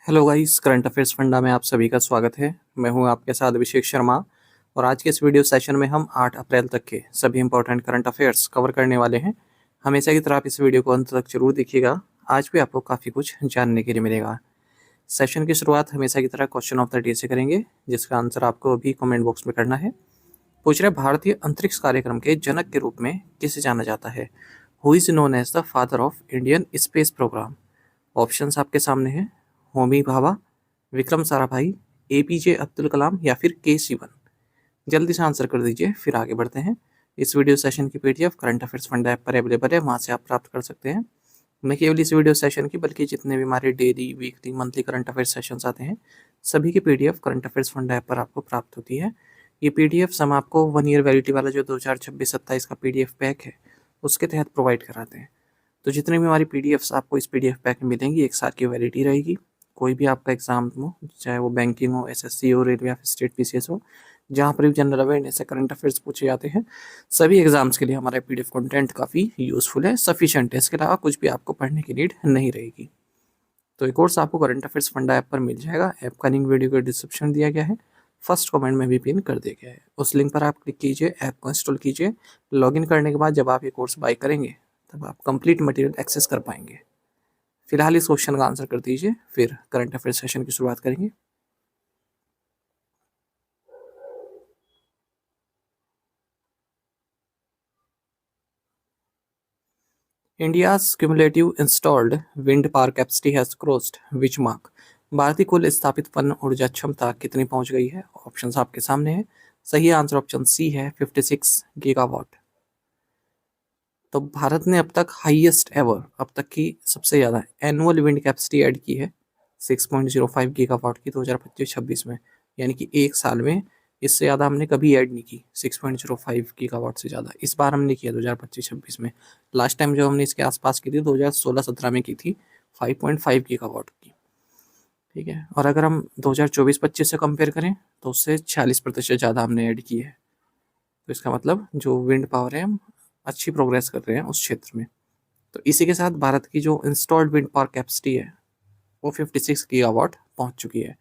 Hello guys, current affairs funda में आप सभी का स्वागत है। मैं हूं आपके साथ अभिषेक शर्मा और आज के इस वीडियो सेशन में हम 8 अप्रैल तक के सभी इंपॉर्टेंट करंट अफेयर्स कवर करने वाले हैं। हमेशा की तरह आप इस वीडियो को अंत तक जरूर देखिएगा। आज भी आपको काफ़ी कुछ जानने के लिए मिलेगा। सेशन की शुरुआत हमेशा की तरह क्वेश्चन ऑफ द डे से करेंगे, जिसका आंसर आपको अभी कमेंट बॉक्स में करना है। पूछ रहे भारतीय अंतरिक्ष कार्यक्रम के जनक के रूप में किसे जाना जाता है? Who is known as the father of Indian space program? Options आपके सामने हैं। होमी भाभा, विक्रम साराभाई, एपीजे अब्दुल कलाम या फिर के सिवन। जल्दी से आंसर कर दीजिए, फिर आगे बढ़ते हैं। इस वीडियो सेशन की PDF current affairs fund app पर अवेलेबल है, वहाँ से आप प्राप्त कर सकते हैं। न केवल इस वीडियो सेशन की बल्कि जितने भी हमारे daily, weekly, monthly current affairs sessions आते हैं, सभी की PDF current affairs fund app पर आपको प्राप्त होती है। ये पीडीएफ हम आपको 1 ईयर वैलिडिटी वाला जो 2026-27 का पीडीएफ पैक है, उसके तहत प्रोवाइड कराते हैं। तो जितने भी हमारी पीडीएफ्स आपको इस पीडीएफ पैक में मिलेंगी, 1 साल की वैलिडिटी रहेगी। कोई भी आपका एग्जाम हो, चाहे वो बैंकिंग हो, एसएससी हो, रेलवे या स्टेट पीसीएस हो, जहाँ पर भी जनरल अवेयरनेस से करंट अफेयर्स पूछे जाते हैं, सभी एग्जाम्स के लिए हमारा पीडीएफ कंटेंट काफ़ी यूजफुल है, सफिशिएंट है। इसके अलावा कुछ भी आपको पढ़ने की नीड नहीं रहेगी। तो ये कोर्स आपको करंट अफेयर्स फंडा ऐप पर मिल जाएगा। ऐप का लिंक वीडियो को डिस्क्रिप्शन दिया गया है, फर्स्ट कमेंट में भी पिन कर दिया गया है। उस लिंक पर आप क्लिक कीजिए, ऐप को इंस्टॉल कीजिए। लॉगिन करने के बाद जब आप ये कोर्स बाय करेंगे, तब आप कंप्लीट मटेरियल एक्सेस कर पाएंगे। फिलहाल इस क्वेश्चन का आंसर कर दीजिए, फिर करंट अफेयर सेशन की शुरुआत करेंगे। India's cumulative installed wind power capacity has crossed which mark? Bharat की कुल स्थापित पवन ऊर्जा क्षमता कितनी पहुंच गई है? ऑप्शंस आपके सामने है। सही आंसर ऑप्शन सी है, 56 गीगावाट। तो भारत ने अब तक हाईएस्ट एवर, अब तक की सबसे ज़्यादा एनुअल विंड कैपेसिटी ऐड की है 6.05 गीगावाट की 2025-26 में। यानी कि एक साल में इससे ज़्यादा हमने कभी ऐड नहीं की, 6.05 गीगावाट से ज़्यादा इस बार हमने किया 2025-26 में। लास्ट टाइम जो हमने इसके आसपास की थी 2016-17 में की थी 5.5 गीगावाट की। ठीक है, और अगर हम 2024-25 से कंपेयर करें तो उससे 46% ज़्यादा हमने ऐड की है। तो इसका मतलब जो विंड पावर है, हम अच्छी प्रोग्रेस कर रहे हैं उस क्षेत्र में। तो इसी के साथ भारत की जो इंस्टॉल्ड विंड पावर कैपेसिटी है वो 56 गीगावाट पहुंच चुकी है।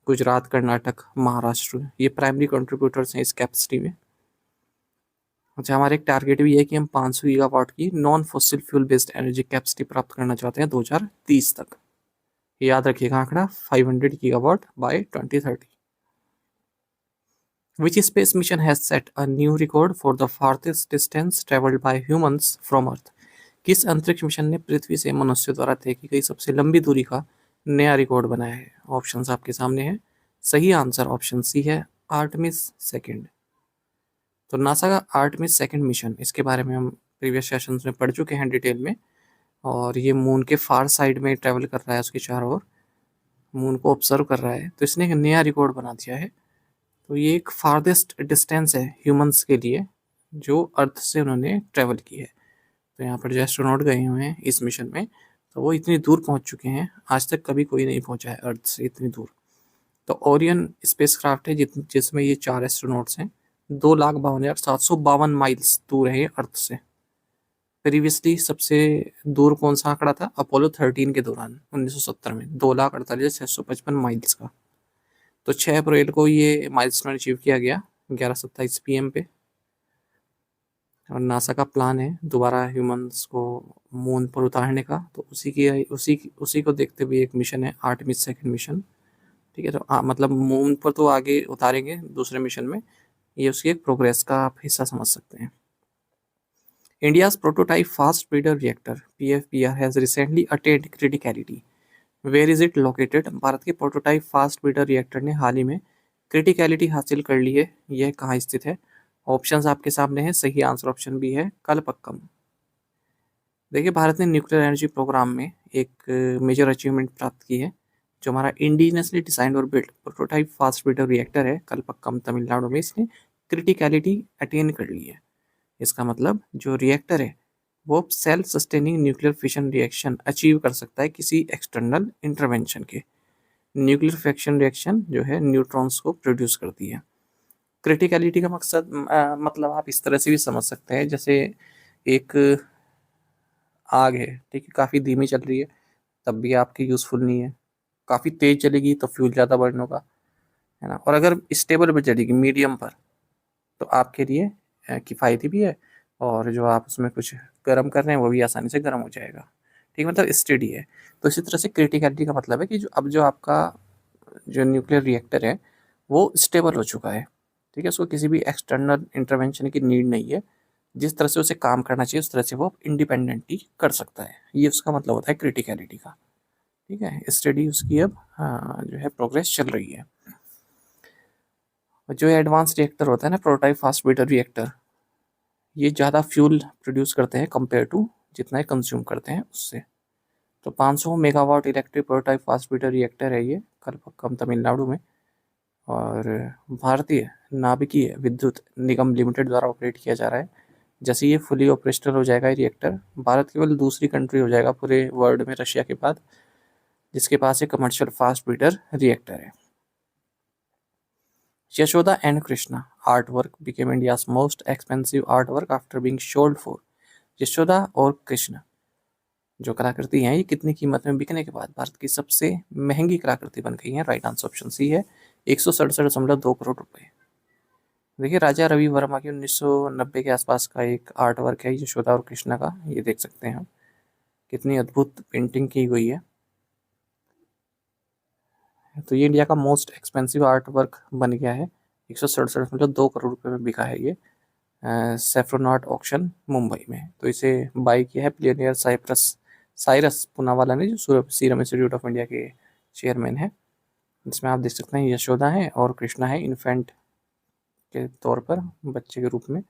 गुजरात, कर्नाटक, महाराष्ट्र ये प्राइमरी कंट्रीब्यूटर्स हैं इस कैपेसिटी में। अच्छा, हमारा एक टारगेट भी है कि हम 500 गीगावाट की non fossil fuel based energy capacity प्राप्त करना चाहते हैं 2030 तक। याद रखिएगा आंकड़ा, 500 gigawatt bye 2030। Which space mission has set a new record for the farthest distance traveled by humans from Earth? किस अंतरिक्ष मिशन ने पृथ्वी से मनुष्य द्वारा तय की गई सबसे लंबी दूरी का नया रिकॉर्ड बनाया है? ऑप्शंस आपके सामने हैं। सही आंसर ऑप्शन सी है, आर्टेमिस सेकंड। तो नासा का आर्टेमिस सेकंड मिशन, इसके बारे में हम प्रीवियस सेशंस में पढ़ चुके हैं डिटेल में। और ये मून के फार साइड में ट्रैवल कर रहा है, उसके चारों ओर मून को ऑब्जर्व कर रहा है। तो इसने एक नया रिकॉर्ड बना दिया है। तो ये एक फारदेस्ट डिस्टेंस है ह्यूमंस के लिए जो अर्थ से उन्होंने ट्रैवल की है। तो यहाँ पर जो एस्ट्रोनॉट गए हुए हैं इस मिशन में, तो वो इतनी दूर पहुँच चुके हैं, आज तक कभी कोई नहीं पहुँचा है अर्थ से इतनी दूर। तो ओरियन स्पेसक्राफ्ट है जिसमें ये 4 एस्ट्रोनॉट्स हैं। 2,52,752 माइल्स दूर है ये अर्थ से। प्रीवियसली सबसे दूर कौन सा आंकड़ा था? अपोलो 13 के दौरान 1970 में 2,48,655 माइल्स का। तो 6 अप्रैल को ये माइलस्टोन अचीव किया गया 11:27 PM पे। और नासा का प्लान है दोबारा ह्यूमंस को मून पर उतारने का। तो उसी को देखते हुए एक मिशन है, आर्टेमिस सेकंड मिशन। ठीक है, तो मतलब मून पर तो आगे उतारेंगे दूसरे मिशन में, ये उसकी एक प्रोग्रेस का आप हिस्सा समझ सकते हैं। India's prototype fast breeder reactor PFBR has recently attained criticality, where is it located? Bharat के प्रोटोटाइप फास्ट ब्रीडर रिएक्टर ने हाल ही में क्रिटिकलिटी हासिल कर ली है, यह कहाँ स्थित है? ऑप्शंस आपके सामने हैं। सही आंसर ऑप्शन बी है, कलपक्कम। देखिए, भारत ने न्यूक्लियर एनर्जी प्रोग्राम में एक मेजर अचीवमेंट प्राप्त की है। जो हमारा इंडिजिनसली डिजाइंड और built prototype fast breeder reactor है कलपक्कम तमिलनाडु में, इसने क्रिटिकलिटी अटेन कर ली है। इसका मतलब जो रिएक्टर है वो self sustaining nuclear fission reaction achieve कर सकता है किसी एक्सटर्नल इंटरवेंशन के। न्यूक्लियर फिशन रिएक्शन जो है न्यूट्रॉन्स को प्रोड्यूस करती है। क्रिटिकलिटी का मकसद मतलब आप इस तरह से भी समझ सकते हैं, जैसे एक आग है, ठीक है, काफ़ी धीमी चल रही है, तब भी आपकी यूज़फुल नहीं है। काफ़ी तेज़ चलेगी तो फ्यूल ज़्यादा बर्न होगा, है ना। और अगर स्टेबल पर चलेगी मीडियम पर तो आपके लिए किफ़ायती भी है, और जो आप उसमें कुछ गर्म कर रहे हैं वो भी आसानी से गर्म हो जाएगा। ठीक, मतलब स्टेडी है। तो इसी तरह से क्रिटिकलिटी का मतलब है कि जो आपका जो न्यूक्लियर रिएक्टर है वो स्टेबल हो चुका है। ठीक है, उसको किसी भी एक्सटर्नल इंटरवेंशन की नीड नहीं है। जिस तरह से उसे काम करना चाहिए उस तरह से वो इंडिपेंडेंटली कर सकता है। ये उसका मतलब होता है क्रिटिकलिटी का। ठीक है, स्टडी उसकी अब जो है प्रोग्रेस चल रही है। जो एडवांस रिएक्टर होता है ना, प्रोटोटाइप फास्ट ब्रीडर रिएक्टर, ये ज़्यादा फ्यूल प्रोड्यूस करते हैं कंपेयर टू जितना ये कंज्यूम करते हैं उससे। तो 500 megawatt electric prototype fast breeder reactor है ये, कलपक्कम तमिलनाडु में, और भारतीय नाभिकीय विद्युत निगम लिमिटेड द्वारा ऑपरेट किया जा रहा है। जैसे ये फुली ऑपरेशनल हो जाएगा ये रिएक्टर, भारत केवल दूसरी कंट्री हो जाएगा पूरे वर्ल्ड में रशिया के बाद जिसके पास एक कमर्शियल फास्ट ब्रीडर रिएक्टर है। Yashoda and Krishna artwork became India's most expensive artwork after being sold for. Yashoda और कृष्ण जो कलाकृति हैं ये कितनी कीमत में बिकने के बाद भारत की सबसे महंगी कलाकृति बन गई है? राइट आंसर ऑप्शन सी है, 167.2 करोड़ रुपए। देखिए, राजा रवि वर्मा की 1990 के आसपास का एक आर्ट वर्क है यशोदा और कृष्णा का। ये देख सकते हैं हम, कितनी अद्भुत पेंटिंग की हुई है। तो ये इंडिया का मोस्ट एक्सपेंसिव आर्ट वर्क बन गया है। 167.2 करोड़ रुपए में बिका है ये सेफ्रोनॉट ऑक्शन मुंबई में। तो इसे बाई किया है बिलियनियर साइरस पूनावाला ने, जो सीरम इंस्टीट्यूट ऑफ इंडिया के चेयरमैन है। इसमें आप देख सकते हैं यशोदा है और कृष्णा है इन्फेंट के तौर पर, बच्चे के रूप में।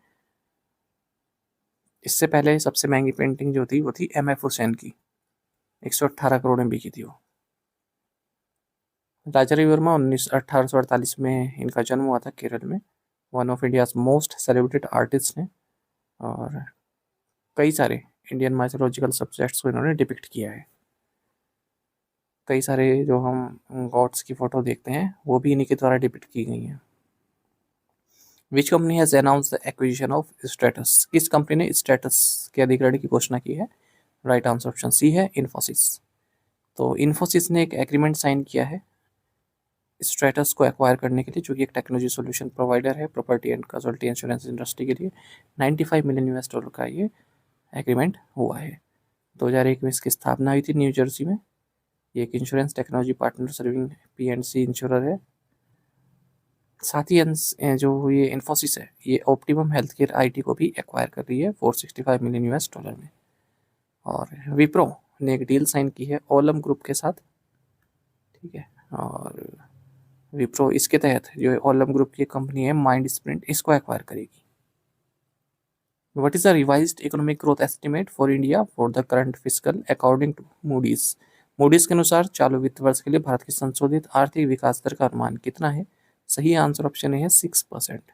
इससे पहले सबसे महंगी पेंटिंग जो थी वो थी M.F. हुसैन की, 118 करोड़ में बिकी थी वो। राजा रवि वर्मा 1848 में इनका जन्म हुआ था केरल में। One of India's most celebrated artist हैं, और कई सारे इंडियन माइथोलॉजिकल सब्जेक्ट्स को इन्होंने डिपिक्ट किया है। कई सारे जो हम गॉड्स की फोटो देखते हैं वो भी इन्हीं के द्वारा डिपिक्ट की गई हैं। Which company has announce the acquisition of status? किस कंपनी ने स्टेटस के अधिग्रहण की घोषणा की है? राइट आंसर ऑप्शन सी है, इन्फोसिस। तो इन्फोसिस ने एक एग्रीमेंट साइन किया है स्ट्रेटस को एक्वायर करने के लिए, जो कि एक टेक्नोलॉजी सॉल्यूशन प्रोवाइडर है property and casualty insurance industry के लिए। $95 मिलियन का ये एग्रीमेंट हुआ है। 2001 में इसकी स्थापना हुई थी न्यू जर्सी में। ये एक insurance technology partner serving P&C insurer है। साथ ही जो ये इन्फोसिस है ये ऑप्टिमम हेल्थ केयर IT को भी एक्वायर कर रही है $465 मिलियन में। और विप्रो ने एक डील साइन की है ओलम ग्रुप के साथ। ठीक है, और विप्रो इसके तहत जो ओलम ग्रुप की कंपनी है माइंड स्प्रिंट, इसको एक्वायर करेगी। What is the revised economic growth estimate for India for the current fiscal according to Moody's? Moody's के अनुसार चालू वित्त वर्ष के लिए भारत की संशोधित आर्थिक विकास दर का अनुमान कितना है? सही आंसर ऑप्शन है 6%।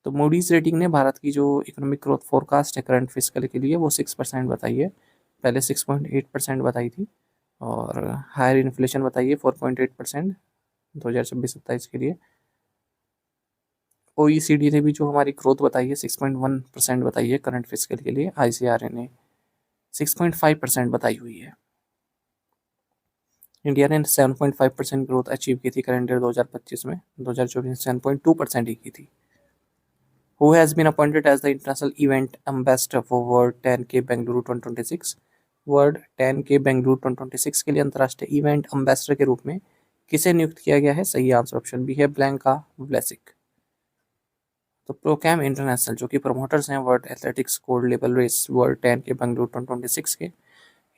तो मूडीज रेटिंग ने भारत की जो इकोनॉमिक ग्रोथ फोरकास्ट है करंट फिस्कल के लिए वो 6% बताई है। पहले 6.8% बताई थी, और हायर इन्फ्लेशन बताइए 4.8% 2026-27 के लिए। OECD ने भी जो हमारी ग्रोथ बताई है 6.1% बताई है करंट फिस्कल के लिए। ICRA ने 6.5% बताई हुई है। इंडिया ने 7.5% ग्रोथ अचीव की थी करंट ईयर 2025 में, 2024 में 7.2% ही की थी। Who has been appointed as the international event ambassador for World 10K Bengaluru 2026? World 10K Bengaluru 2026 के लिए अंतर्राष्ट्रीय इवेंट अम्बेसडर के रूप में किसे नियुक्त किया गया है? सही आंसर ऑप्शन बी है, ब्लैंका व्लेसिक। तो प्रोकैम इंटरनेशनल जो कि प्रमोटर्स हैं world athletics gold level race world 10K Bengaluru 2026 के,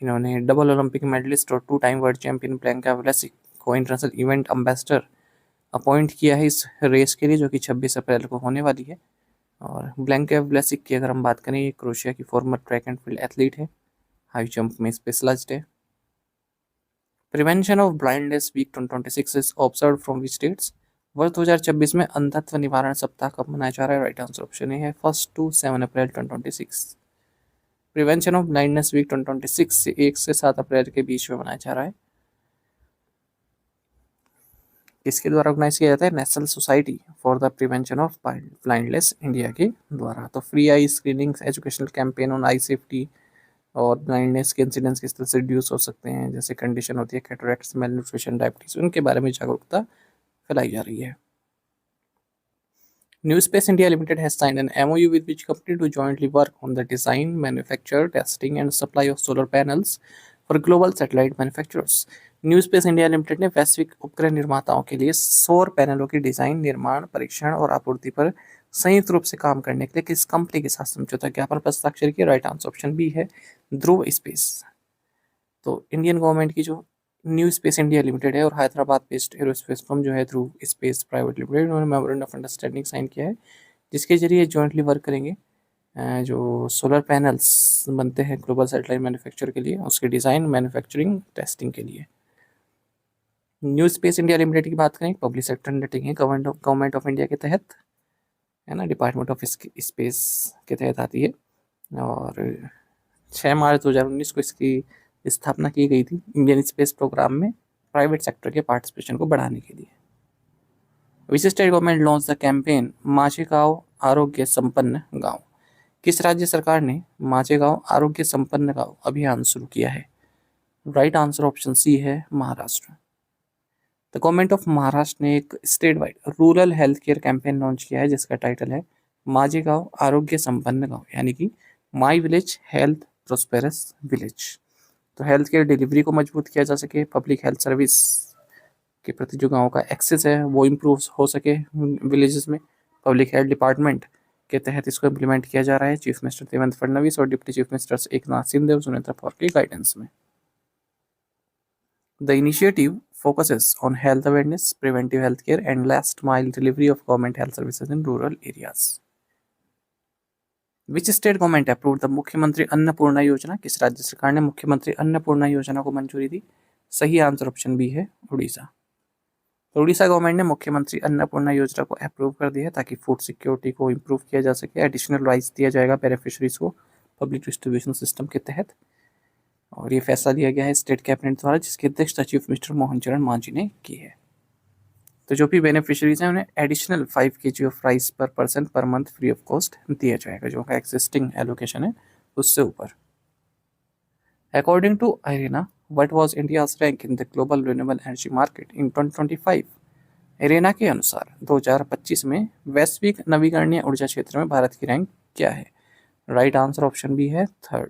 इन्होंने डबल ओलंपिक मेडलिस्ट और 2 time world champion Blanka Vlasic को इंटरनेशनल इवेंट अम्बेसडर अपॉइंट किया है इस रेस के लिए, जो कि 26 अप्रैल को होने वाली है। और ब्लैंका व्लेसिक की अगर हम बात करें, ये क्रोएशिया की former track and field athlete है, हाई जंप में स्पेशलाइज्ड है। Prevention of blindness week 2026 is observe from which dates? वर्ष 2026 में अंधत्व निवारण सप्ताह कब मनाया जा रहा है? राइट आंसर ऑप्शन है 1 to 7 April 2026। Prevention of blindness week 2026 से 1 से 7 अप्रैल के बीच में मनाया जा रहा है। किसके द्वारा ऑर्गेनाइज किया जाता है? National society for the prevention of blindness India के द्वारा। तो free I screening, educational campaign on I safety और ब्लाइंडनेस के इंसिडेंस किस तरह से रिड्यूस हो सकते हैं, जैसे कंडीशन होती है कैटरेक्ट्स, मेल न्यूट्रिशन, डायबिटीज, उनके बारे में जागरूकता फैलाई जा रही है। New Space India Limited has signed an MOU with which company to jointly work on the design, manufacture, testing and supply of solar panels for global satellite manufacturers. New space India limited ने वैश्विक उपग्रह निर्माताओं के लिए सौर पैनलों की design, निर्माण, परीक्षण और आपूर्ति पर संयुक्त रूप से काम करने के लिए किस कंपनी के साथ समझौता ज्ञापन पर हस्ताक्षर किया? राइट आंसर ऑप्शन बी है, ध्रुव स्पेस। तो इंडियन गवर्नमेंट की जो न्यू स्पेस इंडिया लिमिटेड है और हैदराबाद बेस्ड एरोस्पेस फर्म जो है ध्रुव स्पेस प्राइवेट लिमिटेड, उन्होंने मेमोरेंडम ऑफ अंडरस्टैंडिंग साइन किया है, जिसके जरिए जॉइंटली वर्क करेंगे जो सोलर पैनल्स बनते हैं ग्लोबल सैटेलाइट मैन्युफैक्चर के लिए, उसके डिज़ाइन, मैन्युफैक्चरिंग, टेस्टिंग के लिए। न्यू स्पेस इंडिया लिमिटेड की बात करें, पब्लिक सेक्टर अंडरटेकिंग है, गवर्नमेंट ऑफ इंडिया के तहत, है ना, डिपार्टमेंट ऑफ स्पेस के तहत आती है, और 6 मार्च 2019 को इसकी स्थापना की गई थी इंडियन स्पेस प्रोग्राम में प्राइवेट सेक्टर के पार्टिसिपेशन को बढ़ाने के लिए। Which state government launch the campaign Machegaon Arogya Sampann गांव? किस राज्य सरकार ने माचेगांव आरोग्य संपन्न गांव अभियान शुरू किया है? राइट आंसर ऑप्शन सी है, Maharashtra. The government of Maharashtra ने एक state wide rural health care campaign launch किया है, जिसका टाइटल है माचेगांव आरोग्य संपन्न गांव, यानी कि my village health prosperous village. तो हेल्थ केयर डिलीवरी को मजबूत किया जा सके, पब्लिक हेल्थ सर्विस के प्रति जो गाँव का एक्सेस है वो इम्प्रूव हो सके विलेजेस में, पब्लिक हेल्थ डिपार्टमेंट के तहत इसको इम्प्लीमेंट किया जा रहा है चीफ मिनिस्टर देवेंद्र फडणवीस और deputy chief ministers Eknath Shinde और सुनेत्र पवार की गाइडेंस में। The initiative focuses on health awareness, preventive health care and last mile delivery of government health services in rural areas. Which state government approved the मुख्यमंत्री अन्नपूर्णा योजना? किस राज्य सरकार ने मुख्यमंत्री अन्नपूर्णा योजना को मंजूरी दी? सही आंसर ऑप्शन बी है, उड़ीसा। तो उड़ीसा गवर्नमेंट ने मुख्यमंत्री अन्नपूर्णा योजना को अप्रूव कर दिया है ताकि फूड सिक्योरिटी को इम्प्रूव किया जा सके। एडिशनल राइस दिया जाएगा बेनिफिशरीज को पब्लिक डिस्ट्रीब्यूशन सिस्टम के तहत, और ये फैसला लिया गया है स्टेट कैबिनेट द्वारा, जिसकी अध्यक्षता चीफ मिनिस्टर मोहन चरण मांझी ने की है। तो जो भी बेनिफिशरीज हैं उन्हें additional 5 kg of rice per person per month free of cost दिया जाएगा, जो उनका एक्सिस्टिंग एलोकेशन है उससे ऊपर। According to IRENA, what was India's rank in the global renewable energy market in 2025? IRENA के अनुसार 2025 में वैश्विक नवीकरणीय ऊर्जा क्षेत्र में भारत की रैंक क्या है? राइट आंसर ऑप्शन बी है, थर्ड।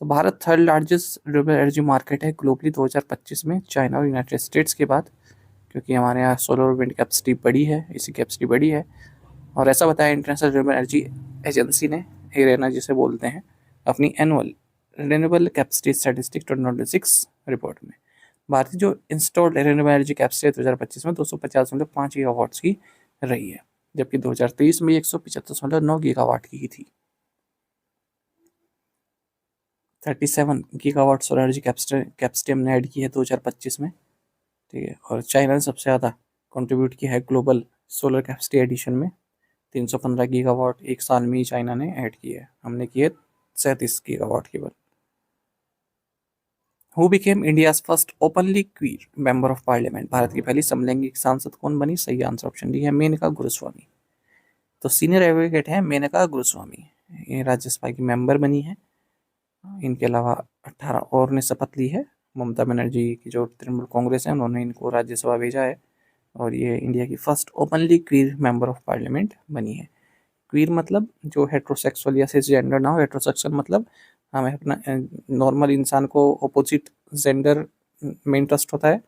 तो Bharat third largest renewable energy market है ग्लोबली 2025 में, चाइना और यूनाइटेड स्टेट्स के बाद, क्योंकि हमारे यहाँ सोलर विंड कैपेसिटी बड़ी है, इसी कैपेसिटी बड़ी है। और ऐसा बताया इंटरनेशनल रिन्यूएबल एनर्जी एजेंसी ने, IRENA जिसे बोलते हैं, अपनी annual renewable capacity statistics 2026 report में। भारतीय जो इंस्टॉल्ड रिन्यूएबल एनर्जी कैपेसिटी 2025 में 250.5 गीगावाट्स की रही है, जबकि 2023 में 175.9 गीगावाट की थी। 37 गीगावाट सोलर एनर्जी कैपेसिटी हमने ऐड की है 2025 में, ठीक है। और चाइना ने सबसे ज़्यादा कंट्रीब्यूट किया है ग्लोबल सोलर कैपेसिटी एडिशन में, 315 गीगावाट एक साल में ही चाइना ने ऐड की है, हमने की है 37 गीगावाट केवल। Who became India's first openly queer member of parliament? Bharat की पहली समलैंगिक सांसद कौन बनी? सही आंसर ऑप्शन डी है, मेनका गुरुस्वामी। तो सीनियर एडवोकेट है मेनका गुरुस्वामी, ये राज्यसभा की मेंबर बनी है। इनके अलावा 18 और ने शपथ ली है। ममता बनर्जी की जो तृणमूल कांग्रेस है उन्होंने इनको राज्यसभा भेजा है, और ये इंडिया की first openly queer member of parliament बनी है। क्वीर मतलब जो हेट्रोसेक्सुअल या सिसजेंडर ना हो, हेट्रोसेक्सुअल मतलब हमें अपना नॉर्मल इंसान को अपोजिट जेंडर में इंटरेस्ट होता है,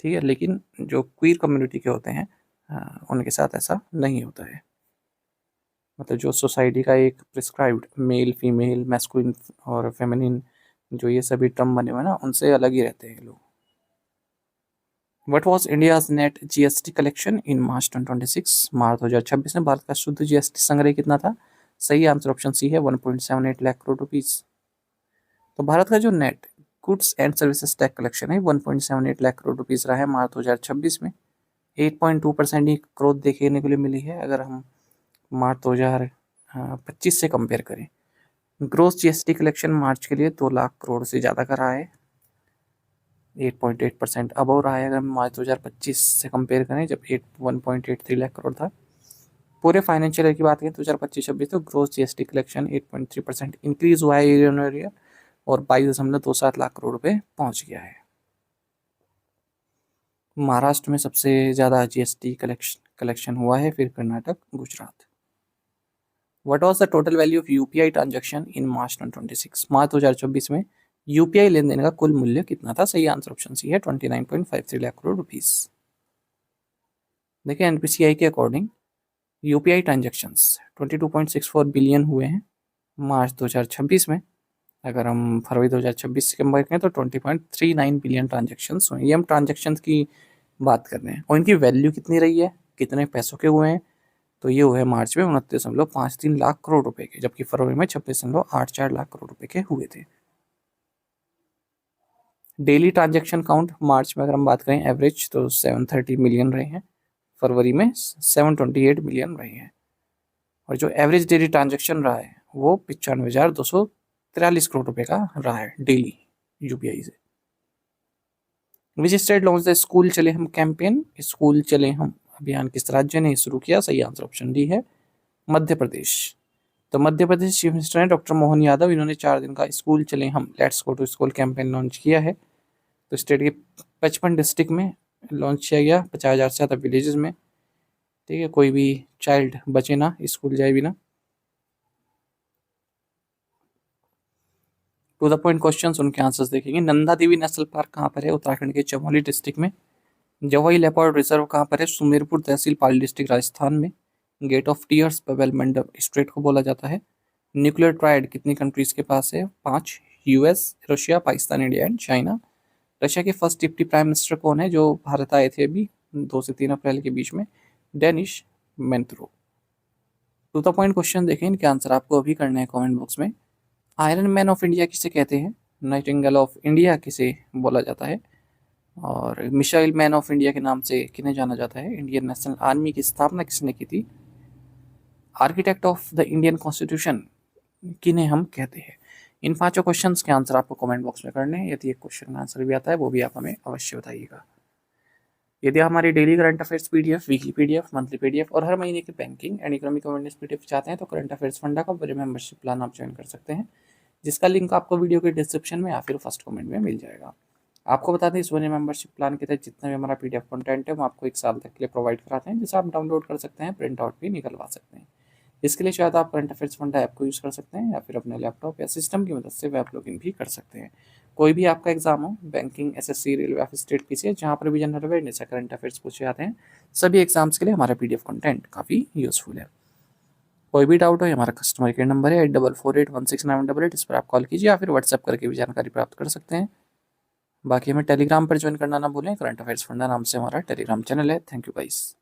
ठीक है, लेकिन जो क्वीर कम्युनिटी के होते हैं उनके साथ ऐसा नहीं होता है। मतलब जो सोसाइटी का एक प्रिस्क्राइब्ड मेल, फीमेल, मैस्कुलिन और फेमिनिन जो ये सभी टर्म बने हुए हैं ना, उनसे अलग ही रहते हैं लोग। What was India's net GST collection in March 2026? मार्च 2026 में भारत का शुद्ध GST संग्रह कितना था? सही आंसर ऑप्शन सी है, 1.78 लाख करोड़ रुपीस। तो भारत का जो net goods and services tax collection है 1.78 लाख करोड़ रुपीस रहा है मार्च 2026 में। 8.2% की ग्रोथ देखने को मिली है अगर हम मार्च 2025 से कंपेयर करें। ग्रोस GST कलेक्शन मार्च के लिए 2 लाख करोड़ से ज़्यादा का रहा है, 8.8% अबव रहा है अगर हम मार्च 2025 से कंपेयर करें, जब 1.83 लाख करोड़ था। पूरे फाइनेंशियल ईयर की बात करें 2025-26 तो ग्रोस जीएसटी कलेक्शन 8.3% इंक्रीज हुआ है ईयर ऑन ईयर और 22.27 लाख करोड़ रुपए पहुंच गया है। महाराष्ट्र में सबसे ज़्यादा जीएसटी कलेक्शन हुआ है, फिर Karnataka, Gujarat. What was the total value of UPI transaction in March 2026? March 2024 में यूपीआई लेन देन का कुल मूल्य कितना था? सही आंसर ऑप्शन सी है 29.53 लाख करोड़ रुपीस। देखिए एनपीसीआई के अकॉर्डिंग यूपीआई ट्रांजैक्शंस 22.64 बिलियन हुए हैं मार्च 2026 में। अगर हम फरवरी 2026 से कंपेयर करें तो 20.39 बिलियन ट्रांजैक्शंस हुए। ये हम ट्रांजैक्शंस की बात कर रहे हैं और इनकी वैल्यू कितनी रही है, कितने पैसों के हुए हैं, तो ये हुए मार्च में 29.53 लाख करोड़ रुपए के, जबकि फरवरी में 26.84 लाख करोड़ रुपए के हुए थे। डेली ट्रांजैक्शन काउंट मार्च में अगर हम बात करें एवरेज तो 730 मिलियन रहे हैं, फरवरी में 728 मिलियन रहे हैं और जो एवरेज डेली ट्रांजैक्शन रहा है वो 95,243 करोड़ रुपए का रहा है डेली यूपीआई से। Which state launch the school चले हम कैंपेन? स्कूल चले हम अभियान किस राज्य ने शुरू किया? सही आंसर ऑप्शन डी है मध्य प्रदेश। तो मध्य प्रदेश चीफ मिनिस्टर हैं डॉक्टर मोहन यादव, इन्होंने 4 दिन का स्कूल चले हम let's go to school campaign launch किया है। तो स्टेट के 55 डिस्ट्रिक्ट में लॉन्च किया गया, 50,000 से ज़्यादा विलेजेस में। ठीक है, कोई भी चाइल्ड बचे ना, स्कूल जाए बिना। टू द पॉइंट क्वेश्चंस, उनके आंसर्स देखेंगे। नंदा देवी नेशनल पार्क कहाँ पर है? उत्तराखंड के चमोली डिस्ट्रिक्ट में। जवाई लेपर्ड रिजर्व कहाँ पर है? सुमेरपुर तहसील पाली डिस्ट्रिक्ट राजस्थान में। गेट ऑफ टीयर्स पवेल मंडप स्ट्रेट को बोला जाता है। न्यूक्लियर ट्रायड कितनी कंट्रीज के पास है? 5। US, Russia, Pakistan, India and China. Russia के फर्स्ट डिप्टी प्राइम मिनिस्टर कौन है जो भारत आए थे अभी 2 से 3 अप्रैल के बीच में? डेनिश मेंत्रो। टू द पॉइंट क्वेश्चन देखें, इनके आंसर आपको अभी करना है कमेंट बॉक्स में। आयरन मैन ऑफ इंडिया किसे कहते हैं? नाइटिंगेल ऑफ इंडिया किसे बोला जाता है? और मिसाइल मैन ऑफ इंडिया के नाम से किन्हें जाना जाता है? इंडियन नेशनल आर्मी की स्थापना किसने की थी? Architect of the Indian constitution किन्हें हम कहते हैं? इन 5 क्वेश्चंस के आंसर आपको कमेंट बॉक्स में करने हैं। यदि एक क्वेश्चन का आंसर भी आता है वो भी आप हमें अवश्य बताइएगा। यदि हमारी daily current affairs PDF, weekly PDF, monthly PDF और हर महीने की banking and economic awareness PDF चाहते हैं तो करंट अफेयर्स फंडा का मेंबरशिप प्लान आप ज्वाइन कर सकते हैं, जिसका लिंक आपको वीडियो के डिस्क्रिप्शन में या फिर फर्स्ट कमेंट में मिल जाएगा। आपको बता दें इस वाले मेंबरशिप प्लान के तहत जितना भी हमारा पीडीएफ कंटेंट है वो आपको 1 साल तक के लिए प्रोवाइड कराते हैं, जिसे आप डाउनलोड कर सकते हैं, प्रिंट आउट भी निकलवा सकते हैं। इसके लिए शायद आप करंट अफेयर्स फंडा ऐप को यूज़ कर सकते हैं या फिर अपने लैपटॉप या सिस्टम की मदद से वेब लॉगिन भी कर सकते हैं। कोई भी आपका एग्जाम हो, बैंकिंग, एसएससी, रेलवे या फिर स्टेट पीसीएस, जहाँ पर भी जनरल अवेयरनेस या करंट अफेयर्स पूछे जाते हैं, सभी एग्जाम्स के लिए हमारा पीडीएफ कंटेंट काफ़ी यूजफुल है। कोई भी डाउट हो हमारा कस्टमर केयर नंबर है 8448169188, इस पर आप कॉल कीजिए या फिर व्हाट्सएप करके भी जानकारी प्राप्त कर सकते हैं। बाकी हमें टेलीग्राम पर ज्वाइन करना ना भूलें, करंट अफेयर्स फंडा नाम से हमारा टेलीग्राम चैनल है। Thank you guys.